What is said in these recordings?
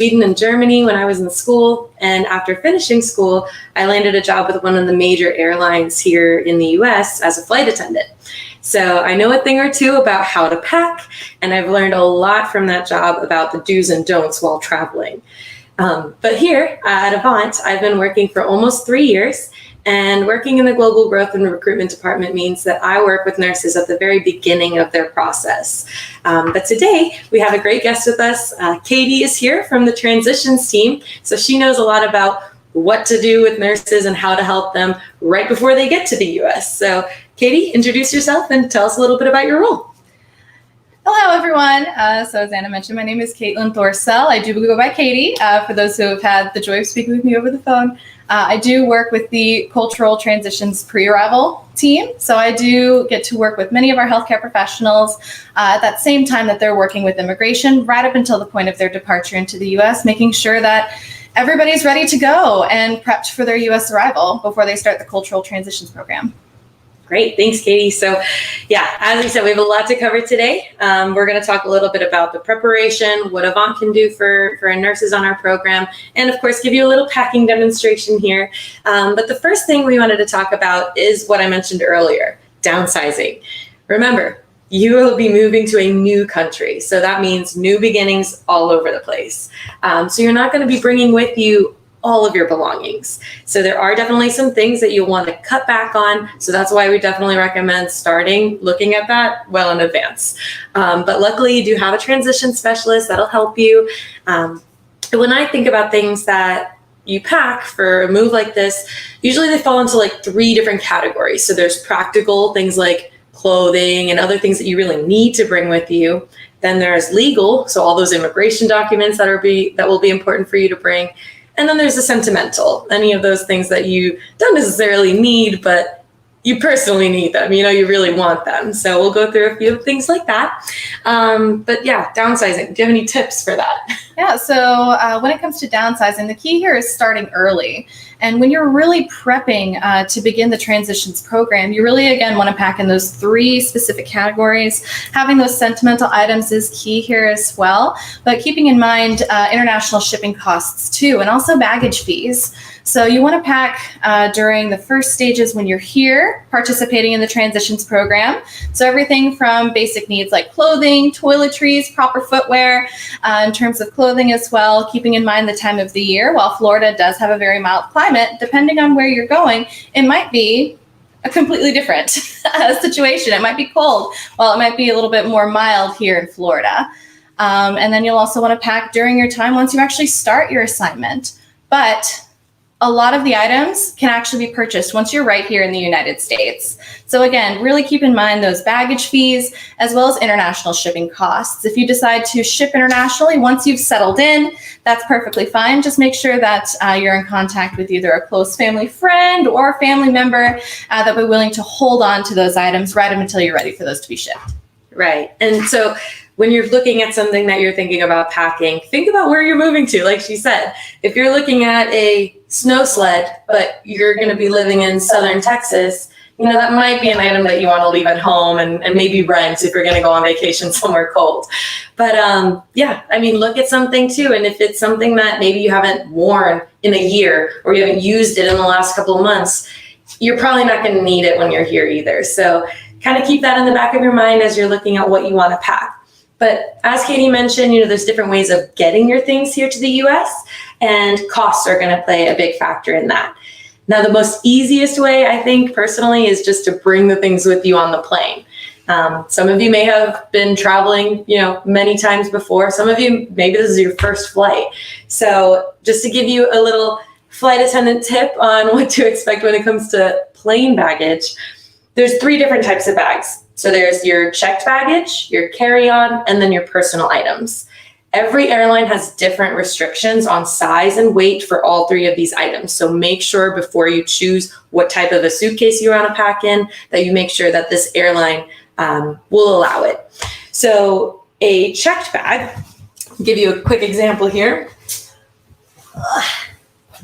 Sweden and Germany when I was in school. And after finishing school, I landed a job with one of the major airlines here in the US as a flight attendant. So I know a thing or two about how to pack, and I've learned a lot from that job about the do's and don'ts while traveling. But here at Avant, I've been working for almost 3 years, and working in the global growth and recruitment department means that I work with nurses at the very beginning of their process. But today we have a great guest with us. Katie is here from the Transitions team, so she knows a lot about what to do with nurses and how to help them right before they get to the US. So Katie, introduce yourself and tell us a little bit about your role. Hello, everyone. So as Anna mentioned, my name is Kaitlynne Thorsell. I do go by Katie, for those who have had the joy of speaking with me over the phone. I do work with the Cultural Transitions Pre-Arrival team. So I do get to work with many of our healthcare professionals at that same time that they're working with immigration, right up until the point of their departure into the US, making sure that everybody's ready to go and prepped for their US arrival before they start the Cultural Transitions program. Great. Thanks, Katie. So yeah, as we said, we have a lot to cover today. We're going to talk a little bit about the preparation, what Avant can do for nurses on our program, and of course, give you a little packing demonstration here. But the first thing we wanted to talk about is what I mentioned earlier, downsizing. Remember, you will be moving to a new country. So that means new beginnings all over the place. So you're not going to be bringing with you all of your belongings. So there are definitely some things that you'll want to cut back on. So that's why we definitely recommend looking at that well in advance. But luckily you do have a transition specialist that'll help you. When I think about things that you pack for a move like this, usually they fall into like 3 different categories. So there's practical things like clothing and other things that you really need to bring with you. Then there's legal, so all those immigration documents that will be important for you to bring. And then there's the sentimental, any of those things that you don't necessarily need, but you personally need them, you really want them. So we'll go through a few things like that. But yeah, downsizing, do you have any tips for that? Yeah, so when it comes to downsizing, the key here is starting early. And when you're really prepping to begin the transitions program, you really, again, want to pack in those 3 specific categories. Having those sentimental items is key here as well, but keeping in mind international shipping costs too, and also baggage fees. So you want to pack during the first stages when you're here participating in the transitions program. So everything from basic needs like clothing, toiletries, proper footwear, in terms of clothing as well, keeping in mind the time of the year. While Florida does have a very mild climate, depending on where you're going, it might be a completely different situation. It might be cold, while it might be a little bit more mild here in Florida. And then you'll also want to pack during your time once you actually start your assignment. But a lot of the items can actually be purchased once you're right here in the United States. So again, really keep in mind those baggage fees as well as international shipping costs. If you decide to ship internationally, once you've settled in, that's perfectly fine. Just make sure that you're in contact with either a close family friend or a family member that will be willing to hold on to those items right up until you're ready for those to be shipped. Right. And so when you're looking at something that you're thinking about packing, think about where you're moving to. Like she said, if you're looking at a snow sled, but you're going to be living in southern Texas, that might be an item that you want to leave at home and maybe rent if you're going to go on vacation somewhere cold. But look at something too. And if it's something that maybe you haven't worn in a year or you haven't used it in the last couple of months, you're probably not going to need it when you're here either. So kind of keep that in the back of your mind as you're looking at what you want to pack. But as Katie mentioned, there's different ways of getting your things here to the US, and costs are going to play a big factor in that. Now, the most easiest way, I think personally, is just to bring the things with you on the plane. Some of you may have been traveling, many times before. Some of you, maybe this is your first flight. So just to give you a little flight attendant tip on what to expect when it comes to plane baggage, there's 3 different types of bags. So there's your checked baggage, your carry-on, and then your personal items. Every airline has different restrictions on size and weight for all 3 of these items. So make sure before you choose what type of a suitcase you want to pack in, that you make sure that this airline will allow it. So a checked bag, I'll give you a quick example here,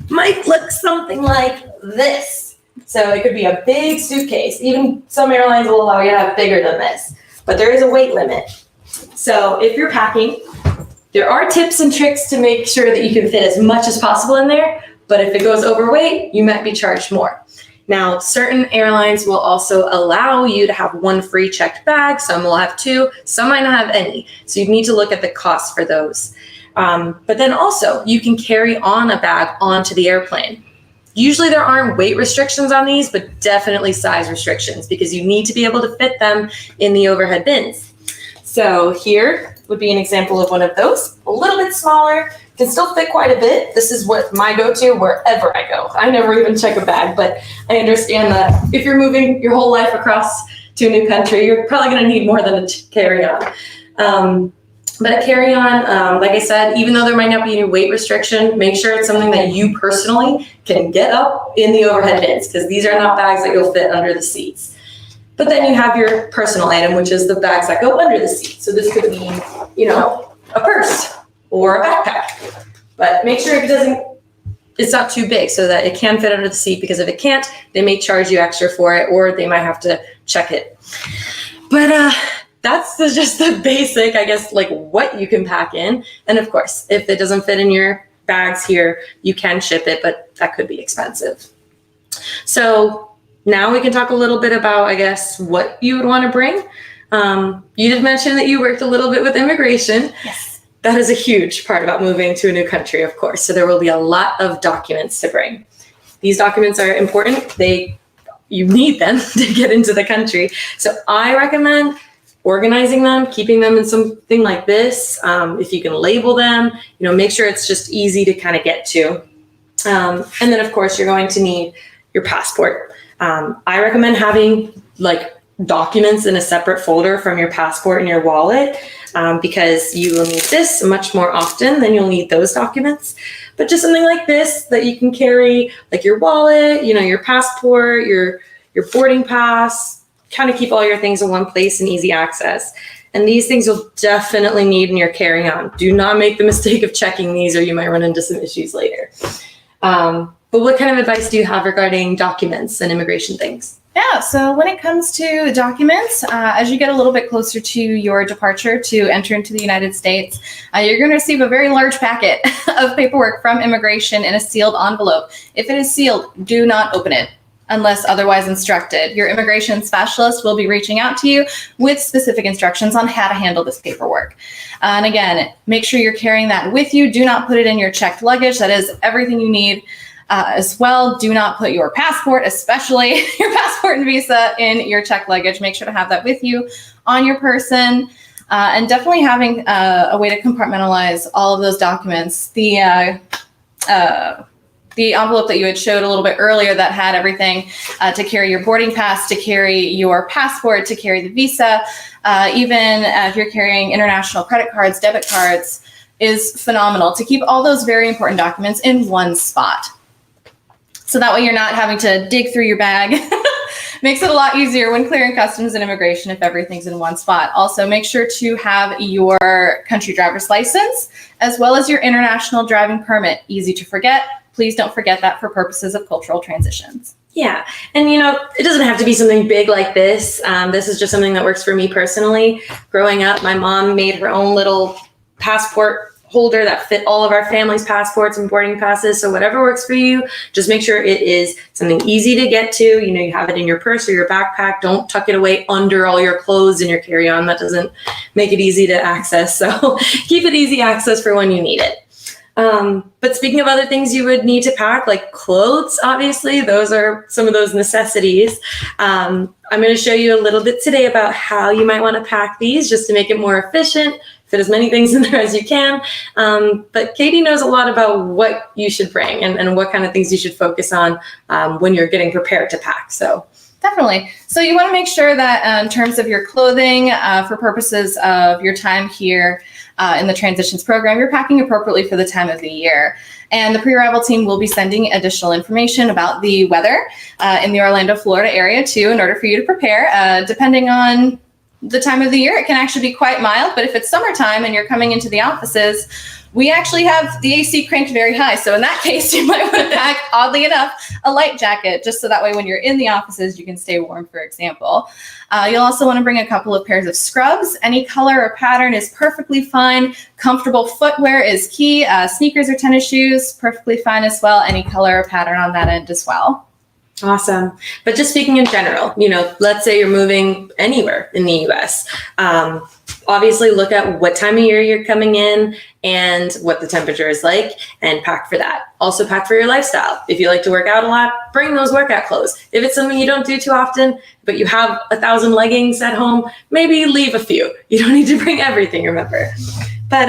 might look something like this. So it could be a big suitcase. Even some airlines will allow you to have bigger than this, but there is a weight limit. So if you're packing, There are tips and tricks to make sure that you can fit as much as possible in there, but if it goes overweight, you might be charged more. Now, certain airlines will also allow you to have one free checked bag. Some will have two, some might not have any. So you need to look at the cost for those. But then also, you can carry on a bag onto the airplane. Usually there aren't weight restrictions on these, but definitely size restrictions because you need to be able to fit them in the overhead bins. So here would be an example of one of those, a little bit smaller, can still fit quite a bit. This is what my go-to wherever I go. I never even check a bag, but I understand that if you're moving your whole life across to a new country, you're probably going to need more than a carry-on. But a carry-on, like I said, even though there might not be any weight restriction, make sure it's something that you personally can get up in the overhead bins because these are not bags that you'll fit under the seats. But then you have your personal item, which is the bags that go under the seat. So this could be, a purse or a backpack. But make sure it's not too big so that it can fit under the seat because if it can't, they may charge you extra for it or they might have to check it. But that's just the basic, I guess, like what you can pack in. And of course, if it doesn't fit in your bags here, you can ship it, but that could be expensive. So now we can talk a little bit about, I guess, what you would want to bring. You did mention that you worked a little bit with immigration. Yes. That is a huge part about moving to a new country, of course. So there will be a lot of documents to bring. These documents are important. You need them to get into the country. So I recommend organizing them, keeping them in something like this. If you can label them, make sure it's just easy to kind of get to. And then of course you're going to need your passport. I recommend having documents in a separate folder from your passport and your wallet because you will need this much more often than you'll need those documents. But just something like this that you can carry, like your wallet, your passport, your boarding pass, kind of keep all your things in one place and easy access. And these things you'll definitely need in your carry-on. Do not make the mistake of checking these or you might run into some issues later. But what kind of advice do you have regarding documents and immigration things? Yeah, so when it comes to documents, as you get a little bit closer to your departure to enter into the United States, you're going to receive a very large packet of paperwork from immigration in a sealed envelope. If it is sealed, do not open it unless otherwise instructed. Your immigration specialist will be reaching out to you with specific instructions on how to handle this paperwork. And again, make sure you're carrying that with you. Do not put it in your checked luggage. That is everything you need. As well, do not put your passport, especially your passport and visa, in your checked luggage. Make sure to have that with you on your person, and definitely having a way to compartmentalize all of those documents. The envelope that you had showed a little bit earlier that had everything to carry your boarding pass, to carry your passport, to carry the visa, even if you're carrying international credit cards, debit cards, is phenomenal to keep all those very important documents in one spot. So that way you're not having to dig through your bag. Makes it a lot easier when clearing customs and immigration if everything's in one spot. Also, make sure to have your country driver's license as well as your international driving permit. Easy to forget. Please don't forget that for purposes of cultural transitions. Yeah. And, it doesn't have to be something big like this. This is just something that works for me personally. Growing up, my mom made her own little passport holder that fit all of our family's passports and boarding passes. So whatever works for you, just make sure it is something easy to get to. You have it in your purse or your backpack. Don't tuck it away under all your clothes in your carry-on. That doesn't make it easy to access. So keep it easy access for when you need it. But speaking of other things you would need to pack, like clothes, obviously, those are some of those necessities. I'm going to show you a little bit today about how you might want to pack these just to make it more efficient, fit as many things in there as you can. But Katie knows a lot about what you should bring and what kind of things you should focus on when you're getting prepared to pack. So definitely. So you want to make sure that in terms of your clothing, for purposes of your time here in the transitions program, you're packing appropriately for the time of the year. And the pre-arrival team will be sending additional information about the weather in the Orlando, Florida area too, in order for you to prepare. Depending on the time of the year, it can actually be quite mild, but if it's summertime and you're coming into the offices, We actually have the AC cranked very high. So in that case, you might want to pack, oddly enough, a light jacket, just so that way when you're in the offices, you can stay warm, for example. You'll also want to bring a couple of pairs of scrubs. Any color or pattern is perfectly fine. Comfortable footwear is key. Sneakers or tennis shoes, perfectly fine as well. Any color or pattern on that end as well. Awesome. But just speaking in general, let's say you're moving anywhere in the US. Obviously look at what time of year you're coming in and what the temperature is like and pack for that. Also pack for your lifestyle. If you like to work out a lot, bring those workout clothes. If it's something you don't do too often, but you have 1,000 leggings at home, maybe leave a few. You don't need to bring everything, remember. But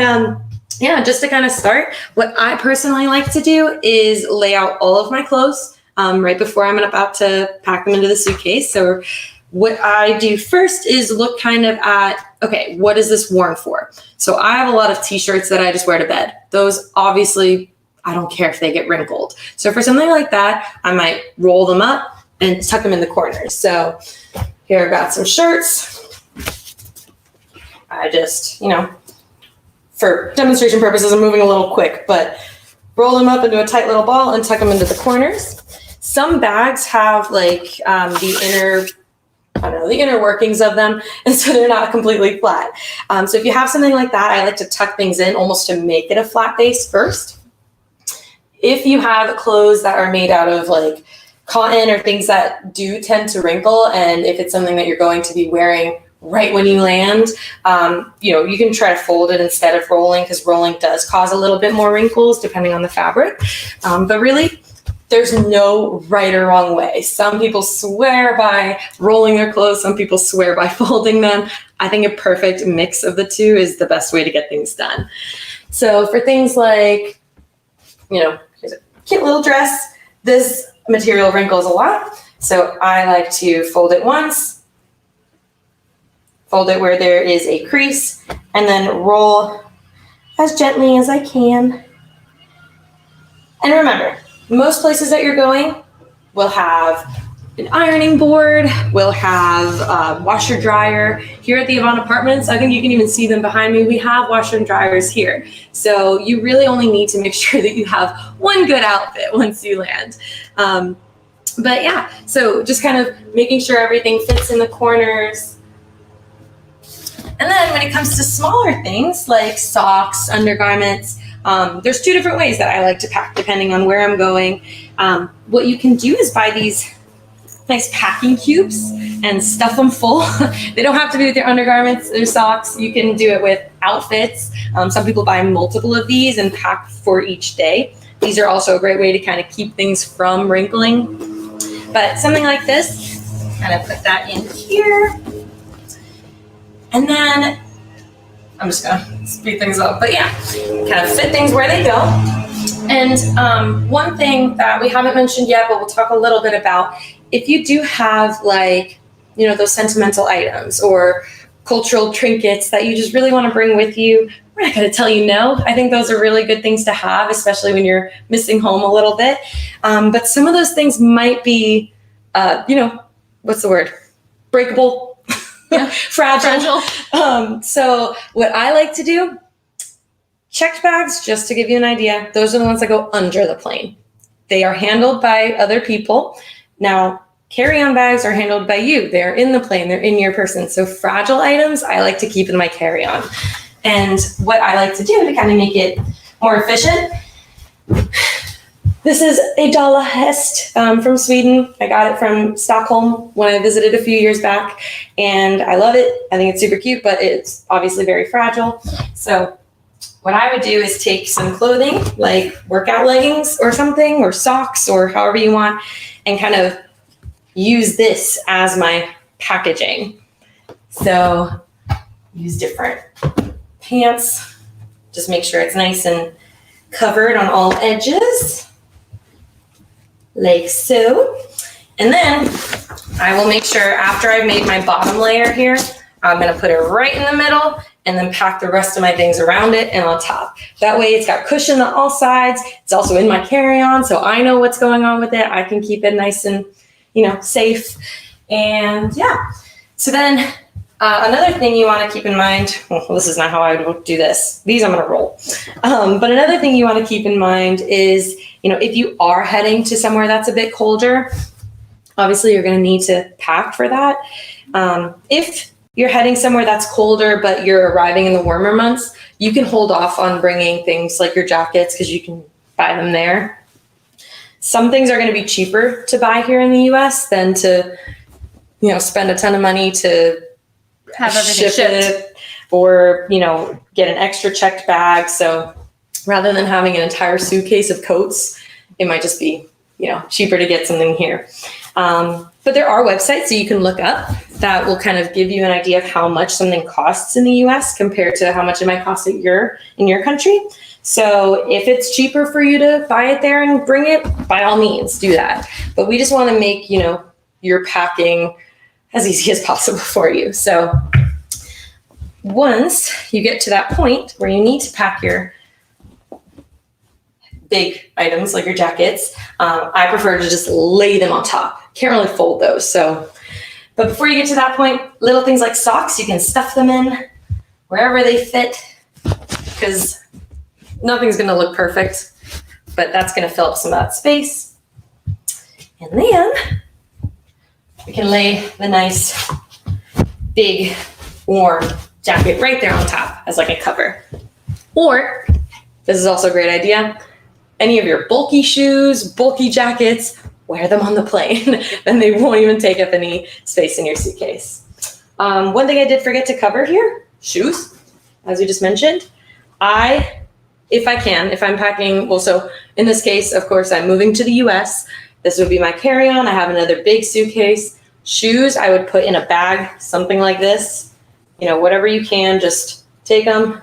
just to kind of start, what I personally like to do is lay out all of my clothes right before I'm about to pack them into the suitcase. So what I do first is look kind of at, okay, what is this worn for? So I have a lot of t-shirts that I just wear to bed. Those obviously, I don't care if they get wrinkled. So for something like that, I might roll them up and tuck them in the corners. So here I've got some shirts. I just, for demonstration purposes, I'm moving a little quick, but roll them up into a tight little ball and tuck them into the corners. Some bags have like the inner workings of them, and so they're not completely flat. So if you have something like that, I like to tuck things in almost to make it a flat base first. If you have clothes that are made out of like cotton or things that do tend to wrinkle, and if it's something that you're going to be wearing right when you land, you can try to fold it instead of rolling, because rolling does cause a little bit more wrinkles depending on the fabric. But really, there's no right or wrong way. Some people swear by rolling their clothes. Some people swear by folding them. I think a perfect mix of the two is the best way to get things done. So for things like, here's a cute little dress. This material wrinkles a lot. So I like to fold it once, fold it where there is a crease, and then roll as gently as I can. And remember, most places that you're going will have an ironing board, will have a washer dryer. Here at the Avant Apartments, I think you can even see them behind me. We have washer and dryers here. So you really only need to make sure that you have one good outfit once you land. But yeah, so just kind of making sure everything fits in the corners. And then when it comes to smaller things like socks, undergarments, there's two different ways that I like to pack depending on where I'm going. What you can do is buy these nice packing cubes and stuff them full. They don't have to be with your undergarments or socks. You can do it with outfits. Some people buy multiple of these and pack for each day. These are also a great way to kind of keep things from wrinkling. But something like this, kind of put that in here. And then I'm just gonna speed things up, but yeah, kind of fit things where they go. And one thing that we haven't mentioned yet, but we'll talk a little bit about, if you do have like, those sentimental items or cultural trinkets that you just really want to bring with you, we're not going to tell you no. I think those are really good things to have, especially when you're missing home a little bit. But some of those things might be, what's the word? Breakable. Yeah. Fragile. So what I like to do, checked bags, just to give you an idea, those are the ones that go under the plane. They are handled by other people. Now, carry-on bags are handled by you. They're in the plane, they're in your person. So fragile items, I like to keep in my carry-on. And what I like to do to kind of make it more efficient, this is a Dalahäst from Sweden. I got it from Stockholm when I visited a few years back, and I love it. I think it's super cute, but it's obviously very fragile. So what I would do is take some clothing, like workout leggings or something, or socks, or however you want, and kind of use this as my packaging. So use different pants. Just make sure it's nice and covered on all edges. Like so. And then I will make sure after I've made my bottom layer here, I'm going to put it right in the middle and then pack the rest of my things around it and on top. That way it's got cushion on all sides. It's also in my carry-on, so I know what's going on with it. I can keep it nice and, safe. And yeah. So then Another thing you want to keep in mind, well, this is not how I would do this. These I'm going to roll. But another thing you want to keep in mind is, if you are heading to somewhere that's a bit colder, obviously you're going to need to pack for that. If you're heading somewhere that's colder, but you're arriving in the warmer months, you can hold off on bringing things like your jackets because you can buy them there. Some things are going to be cheaper to buy here in the US than to, spend a ton of money to have everything ship shipped. it or, get an extra checked bag. So rather than having an entire suitcase of coats, it might just be, cheaper to get something here. But there are websites that you can look up that will kind of give you an idea of how much something costs in the US compared to how much it might cost in your country. So if it's cheaper for you to buy it there and bring it, by all means, do that. But we just want to make, your packing as easy as possible for you. So once you get to that point where you need to pack your big items like your jackets, I prefer to just lay them on top. Can't really fold those. But before you get to that point, little things like socks, you can stuff them in wherever they fit because nothing's going to look perfect, but that's going to fill up some of that space. And then we can lay the nice, big, warm jacket right there on top as like a cover. Or, this is also a great idea, any of your bulky shoes, bulky jackets, wear them on the plane. Then they won't even take up any space in your suitcase. One thing I did forget to cover here, shoes, as we just mentioned. If I'm packing, so in this case, of course, I'm moving to the US. This would be my carry-on. I have another big suitcase. Shoes, I would put in a bag, something like this. Whatever you can, just take them,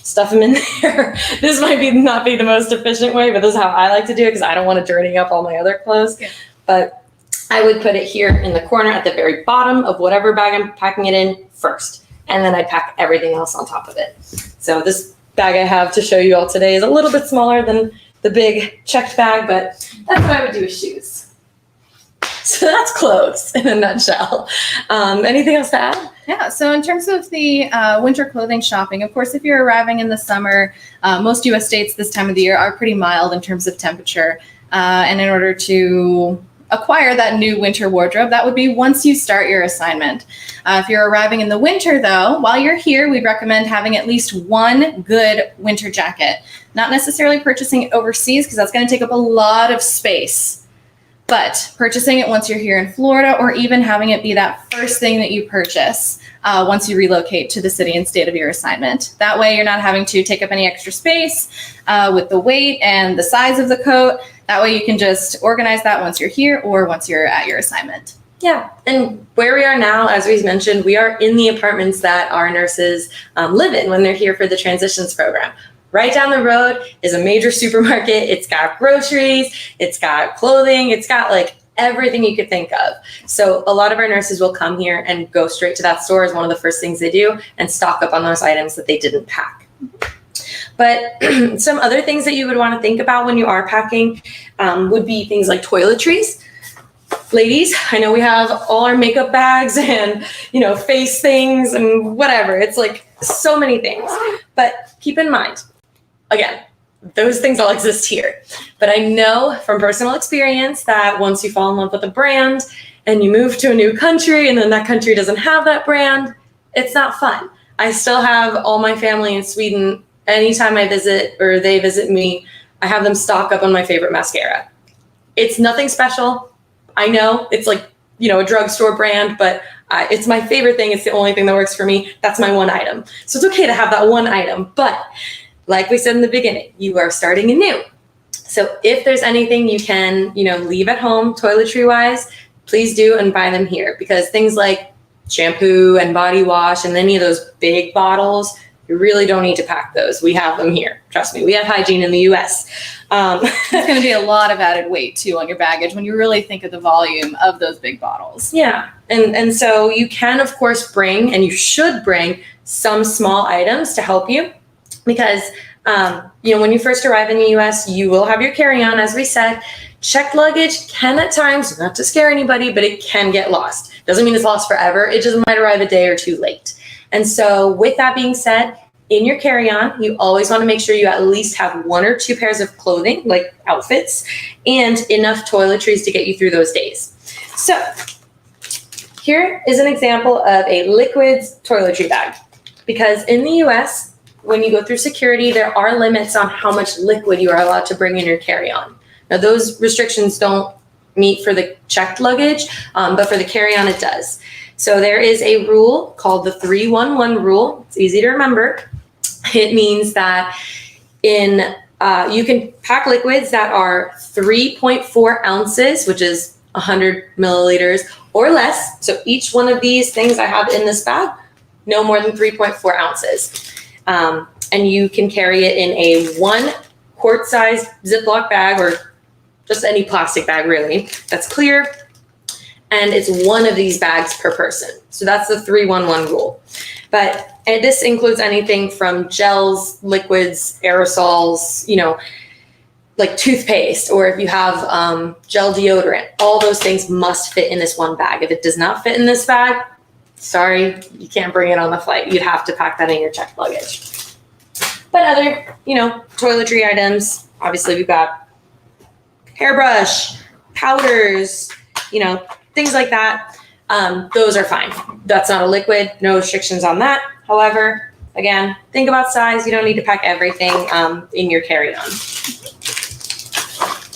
stuff them in there. This might not be the most efficient way, but this is how I like to do it because I don't want to dirty up all my other clothes. Yeah. But I would put it here in the corner at the very bottom of whatever bag I'm packing it in first. And then I'd pack everything else on top of it. So this bag I have to show you all today is a little bit smaller than the big checked bag, but that's what I would do with shoes. So that's clothes in a nutshell. Anything else to add? Yeah, so in terms of the winter clothing shopping, of course, if you're arriving in the summer, most U.S. states this time of the year are pretty mild in terms of temperature. And in order to acquire that new winter wardrobe, that would be once you start your assignment. If you're arriving in the winter, though, while you're here, we'd recommend having at least one good winter jacket. Not necessarily purchasing it overseas because that's going to take up a lot of space. But purchasing it once you're here in Florida, or even having it be that first thing that you purchase once you relocate to the city and state of your assignment. That way you're not having to take up any extra space with the weight and the size of the coat. That way you can just organize that once you're here or once you're at your assignment. Yeah, and where we are now, as we mentioned, we are in the apartments that our nurses live in when they're here for the transitions program. Right down the road is a major supermarket. It's got groceries, it's got clothing, it's got like everything you could think of. So a lot of our nurses will come here and go straight to that store as one of the first things they do and stock up on those items that they didn't pack. But some other things that you would want to think about when you are packing would be things like toiletries. Ladies, I know we have all our makeup bags and, face things and whatever. It's like so many things. But keep in mind, again, those things all exist here. But I know from personal experience that once you fall in love with a brand and you move to a new country and then that country doesn't have that brand, it's not fun. I still have all my family in Sweden. Anytime I visit or they visit me, I have them stock up on my favorite mascara. It's nothing special. I know it's like, a drugstore brand, but it's my favorite thing. It's the only thing that works for me. That's my one item. So it's okay to have that one item, but like we said in the beginning, you are starting anew. So if there's anything you can, leave at home toiletry wise, please do and buy them here because things like shampoo and body wash and any of those big bottles, you really don't need to pack those. We have them here. Trust me, we have hygiene in the US. It's going to be a lot of added weight too on your baggage when you really think of the volume of those big bottles. Yeah. And so you can, of course, bring, and you should bring some small items to help you. Because, when you first arrive in the U.S., you will have your carry-on, as we said. Checked luggage can at times, not to scare anybody, but it can get lost. Doesn't mean it's lost forever. It just might arrive a day or two late. And so with that being said, in your carry-on, you always want to make sure you at least have 1 or 2 pairs of clothing, like outfits, and enough toiletries to get you through those days. So here is an example of a liquids toiletry bag, because in the US, when you go through security, there are limits on how much liquid you are allowed to bring in your carry-on. Now, those restrictions don't meet for the checked luggage, but for the carry-on, it does. So there is a rule called the 3-1-1 rule. It's easy to remember. It means that you can pack liquids that are 3.4 ounces, which is 100 milliliters or less. So each one of these things I have in this bag, no more than 3.4 ounces. And you can carry it in a 1 quart-sized Ziploc bag, or just any plastic bag really, that's clear. And it's 1 of these bags per person. So that's the 3-1-1 rule. And this includes anything from gels, liquids, aerosols, like toothpaste, or if you have gel deodorant, all those things must fit in this 1 bag. If it does not fit in this bag, sorry, you can't bring it on the flight. You'd have to pack that in your checked luggage. But other, toiletry items, obviously we've got hairbrush, powders, things like that. Those are fine. That's not a liquid, no restrictions on that. However, again, think about size. You don't need to pack everything in your carry-on.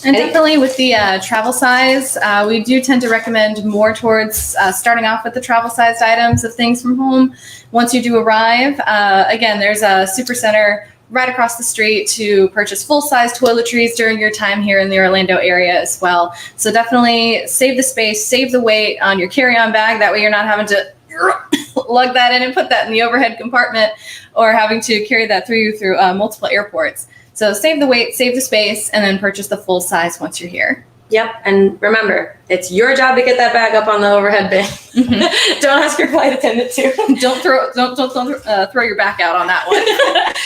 And definitely with the travel size, we do tend to recommend more towards starting off with the travel sized items of things from home. Once you do arrive, again, there's a super center right across the street to purchase full-size toiletries during your time here in the Orlando area as well. So definitely save the space, save the weight on your carry-on bag. That way you're not having to lug that in and put that in the overhead compartment, or having to carry that through multiple airports. So save the weight, save the space, and then purchase the full size once you're here. Yep, and remember, it's your job to get that bag up on the overhead bin. Mm-hmm. Don't ask your flight attendant to. Don't throw your back out on that one.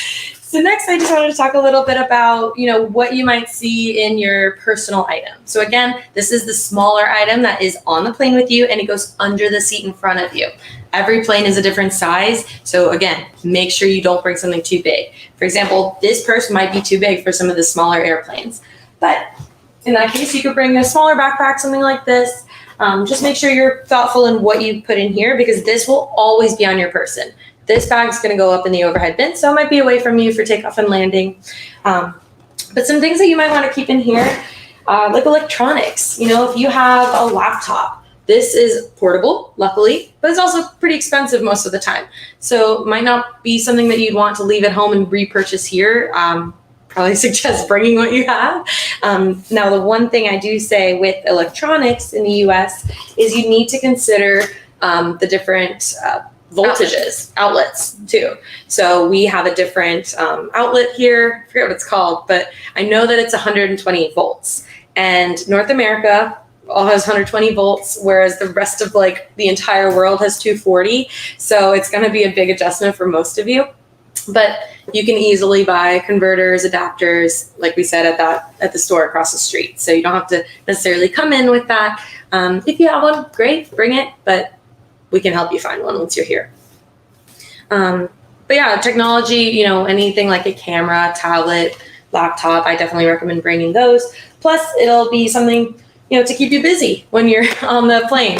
So next, I just wanted to talk a little bit about, what you might see in your personal item. So again, this is the smaller item that is on the plane with you, and it goes under the seat in front of you. Every plane is a different size. So again, make sure you don't bring something too big. For example, this purse might be too big for some of the smaller airplanes. But in that case, you could bring a smaller backpack, something like this. Just make sure you're thoughtful in what you put in here, because this will always be on your person. This bag's going to go up in the overhead bin, so it might be away from you for takeoff and landing. But some things that you might want to keep in here, like electronics. If you have a laptop, this is portable, luckily, but it's also pretty expensive most of the time. So it might not be something that you'd want to leave at home and repurchase here. Probably suggest bringing what you have. Now, the one thing I do say with electronics in the US is you need to consider the different outlets too. So we have a different outlet here. I forget what it's called, but I know that it's 120 volts. And North America all has 120 volts, whereas the rest of the entire world has 240. So it's going to be a big adjustment for most of you. But you can easily buy converters, adapters, like we said, at the store across the street. So you don't have to necessarily come in with that. If you have one, great, bring it. But we can help you find one once you're here. But yeah, technology, anything like a camera, tablet, laptop, I definitely recommend bringing those. Plus, it'll be something, to keep you busy when you're on the plane.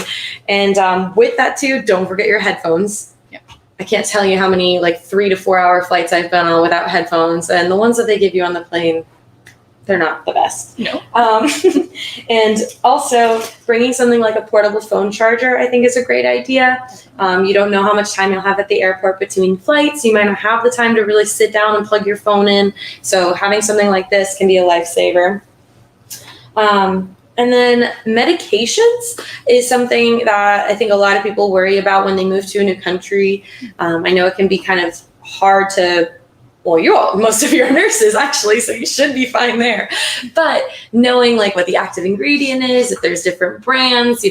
And with that too, don't forget your headphones. Yeah. I can't tell you how many 3 to 4 hour flights I've been on without headphones. And the ones that they give you on the plane, they're not the best. No. And also bringing something like a portable phone charger, I think is a great idea. You don't know how much time you'll have at the airport between flights. You might not have the time to really sit down and plug your phone in. So having something like this can be a lifesaver. And then medications is something that I think a lot of people worry about when they move to a new country. I know it can be kind of hard to, most of you are nurses actually, so you should be fine there. But knowing what the active ingredient is, if there's different brands,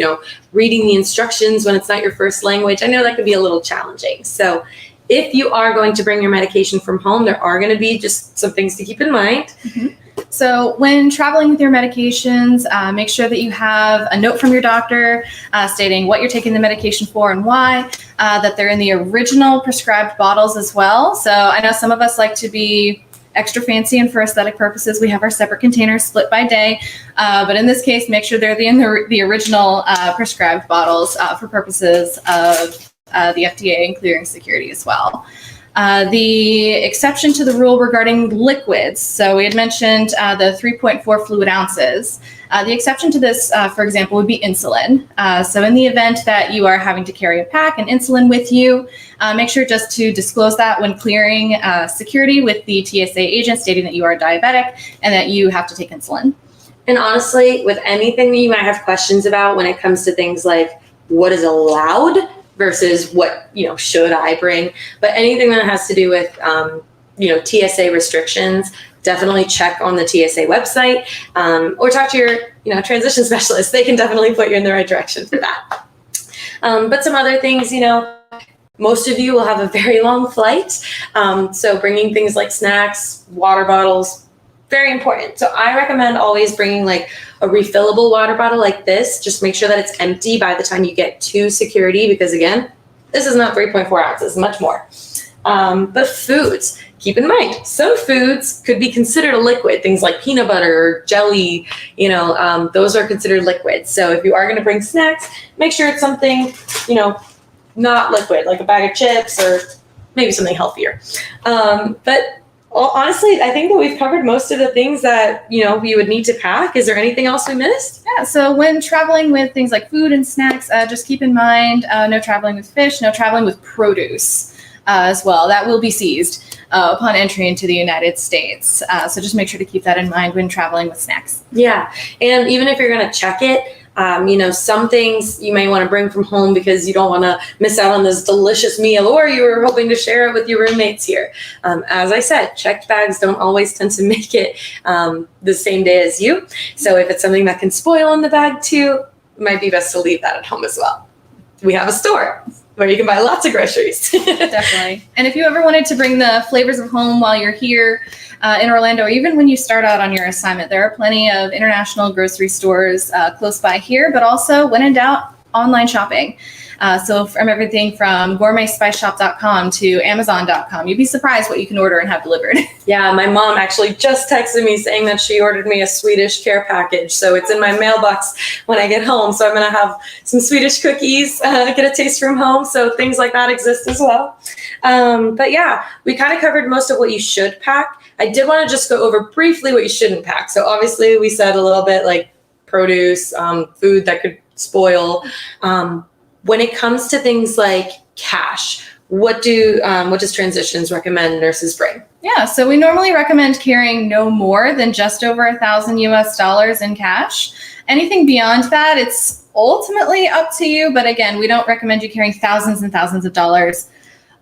reading the instructions when it's not your first language, I know that can be a little challenging. So if you are going to bring your medication from home, there are going to be just some things to keep in mind. Mm-hmm. So when traveling with your medications, make sure that you have a note from your doctor stating what you're taking the medication for and why, that they're in the original prescribed bottles as well. So I know some of us like to be extra fancy, and for aesthetic purposes, we have our separate containers split by day. But in this case, make sure they're in the original prescribed bottles for purposes of the FDA and clearing security as well. The exception to the rule regarding liquids. So we had mentioned the 3.4 fluid ounces. The exception to this, for example, would be insulin. So in the event that you are having to carry a pack and insulin with you, make sure just to disclose that when clearing security with the TSA agent, stating that you are diabetic and that you have to take insulin. And honestly, with anything that you might have questions about when it comes to things like what is allowed versus what, should I bring, but anything that has to do with, TSA restrictions, definitely check on the TSA website, or talk to your, transition specialist. They can definitely put you in the right direction for that. But some other things, most of you will have a very long flight. So bringing things like snacks, water bottles, very important. So I recommend always bringing like a refillable water bottle like this. Just make sure that it's empty by the time you get to security, because again, this is not 3.4 ounces, much more. But foods, keep in mind, some foods could be considered a liquid. Things like peanut butter, jelly, those are considered liquids. So if you are going to bring snacks, make sure it's something, not liquid, like a bag of chips or maybe something healthier. But honestly, I think that we've covered most of the things that, you would need to pack. Is there anything else we missed? Yeah, so when traveling with things like food and snacks, just keep in mind, no traveling with fish, no traveling with produce as well. That will be seized upon entry into the United States. So just make sure to keep that in mind when traveling with snacks. Yeah, and even if you're going to check it, some things you may want to bring from home because you don't want to miss out on this delicious meal, or you were hoping to share it with your roommates here. As I said, checked bags don't always tend to make it the same day as you. So if it's something that can spoil in the bag too, it might be best to leave that at home as well. We have a store where you can buy lots of groceries. Definitely. And if you ever wanted to bring the flavors of home while you're here in Orlando, or even when you start out on your assignment, there are plenty of international grocery stores close by here, but also when in doubt, online shopping. So from everything from gourmetspiceshop.com to amazon.com, you'd be surprised what you can order and have delivered. Yeah, my mom actually just texted me saying that she ordered me a Swedish care package. So it's in my mailbox when I get home. So I'm going to have some Swedish cookies, get a taste from home. So things like that exist as well. But yeah, we kind of covered most of what you should pack. I did want to just go over briefly what you shouldn't pack. So obviously we said a little bit like produce, food that could spoil. When it comes to things like cash, what does Transitions recommend nurses bring? Yeah, so we normally recommend carrying no more than just over $1,000 in cash. Anything beyond that, it's ultimately up to you. But again, we don't recommend you carrying thousands and thousands of dollars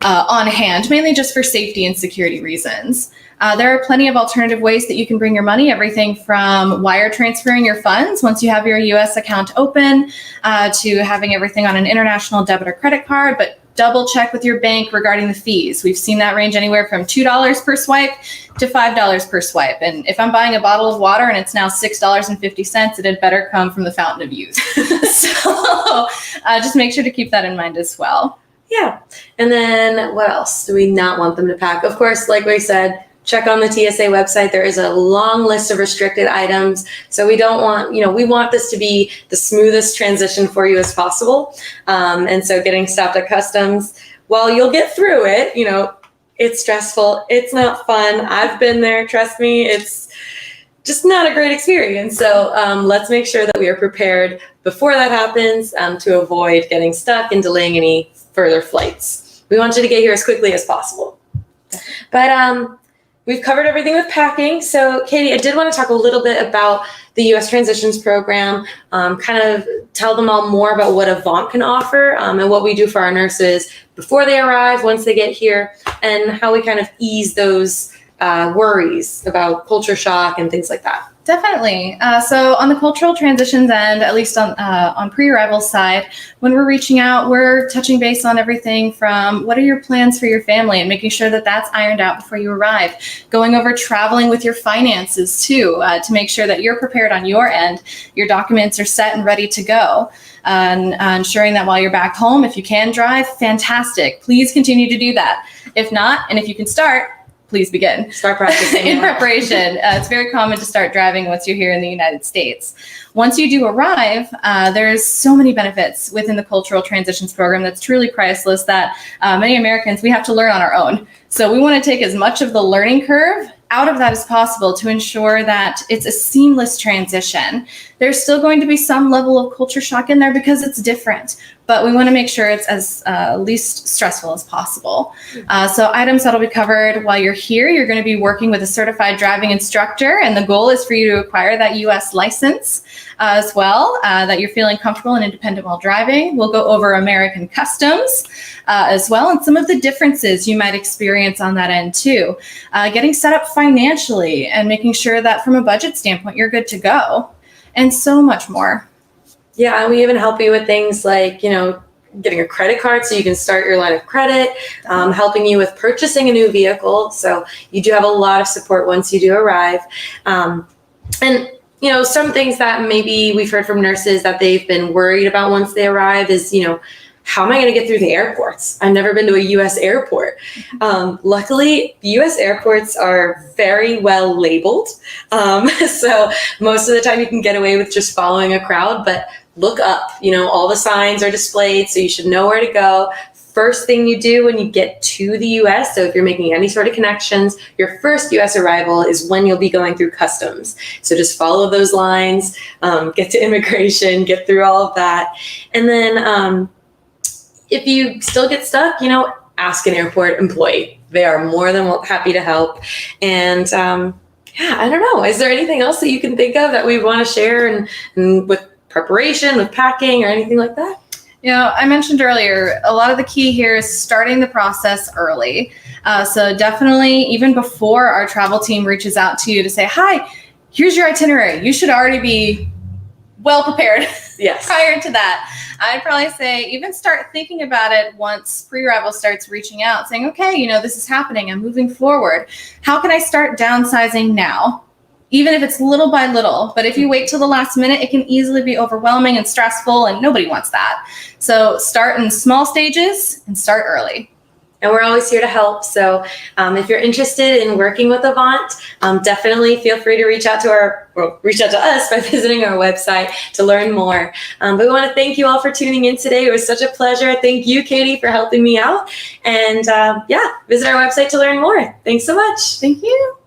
on hand, mainly just for safety and security reasons. There are plenty of alternative ways that you can bring your money, everything from wire transferring your funds once you have your U.S. account open, to having everything on an international debit or credit card, but double check with your bank regarding the fees. We've seen that range anywhere from $2 per swipe to $5 per swipe. And if I'm buying a bottle of water and it's now $6.50, it had better come from the fountain of youth. So just make sure to keep that in mind as well. Yeah. And then what else do we not want them to pack? Of course, like we said, check on the TSA website. There is a long list of restricted items. So we don't want, we want this to be the smoothest transition for you as possible. And so getting stopped at customs, while you'll get through it, it's stressful. It's not fun. I've been there. Trust me. It's just not a great experience. So let's make sure that we are prepared before that happens to avoid getting stuck and delaying any further flights. We want you to get here as quickly as possible. But we've covered everything with packing. So Katie, I did want to talk a little bit about the U.S. Transitions Program, kind of tell them all more about what Avant can offer and what we do for our nurses before they arrive, once they get here, and how we kind of ease those worries about culture shock and things like that? Definitely. So on the cultural transitions end, at least on pre-arrival side, when we're reaching out, we're touching base on everything from what are your plans for your family and making sure that that's ironed out before you arrive. Going over traveling with your finances too, to make sure that you're prepared on your end. Your documents are set and ready to go. And ensuring that while you're back home, if you can drive, fantastic. Please continue to do that. If not, and if you can start, please begin. Start practicing. In preparation. It's very common to start driving once you're here in the United States. Once you do arrive, there's so many benefits within the Cultural Transitions Program that's truly priceless that many Americans, we have to learn on our own. So we want to take as much of the learning curve out of that as possible to ensure that it's a seamless transition. There's still going to be some level of culture shock in there because it's different, but we want to make sure it's as least stressful as possible. So items that'll be covered while you're here, you're going to be working with a certified driving instructor, and the goal is for you to acquire that U.S. license as well, that you're feeling comfortable and independent while driving. We'll go over American customs as well, and some of the differences you might experience on that end too. Getting set up financially and making sure that from a budget standpoint, you're good to go, and so much more. Yeah, and we even help you with things like, getting a credit card so you can start your line of credit, helping you with purchasing a new vehicle. So you do have a lot of support once you do arrive. And some things that maybe we've heard from nurses that they've been worried about once they arrive is, how am I going to get through the airports? I've never been to a U.S. airport. Luckily, U.S. airports are very well labeled. So most of the time you can get away with just following a crowd, but look up, all the signs are displayed, so you should know where to go. First thing you do when you get to the U.S., so if you're making any sort of connections, your first U.S. arrival is when you'll be going through customs. So just follow those lines, get to immigration, get through all of that. And then if you still get stuck, ask an airport employee. They are more than happy to help. And I don't know, is there anything else that you can think of that we want to share and with preparation, with packing, or anything like that? I mentioned earlier, a lot of the key here is starting the process early. So definitely, even before our travel team reaches out to you to say, hi, here's your itinerary, you should already be well prepared. Yes. Prior to that, I'd probably say even start thinking about it once pre-arrival starts reaching out, saying, okay, this is happening, I'm moving forward. How can I start downsizing now? Even if it's little by little, but if you wait till the last minute, it can easily be overwhelming and stressful, and nobody wants that. So start in small stages and start early. And we're always here to help. So if you're interested in working with Avant, definitely feel free to reach out to us by visiting our website to learn more. But we want to thank you all for tuning in today. It was such a pleasure. Thank you, Katie, for helping me out. And visit our website to learn more. Thanks so much. Thank you.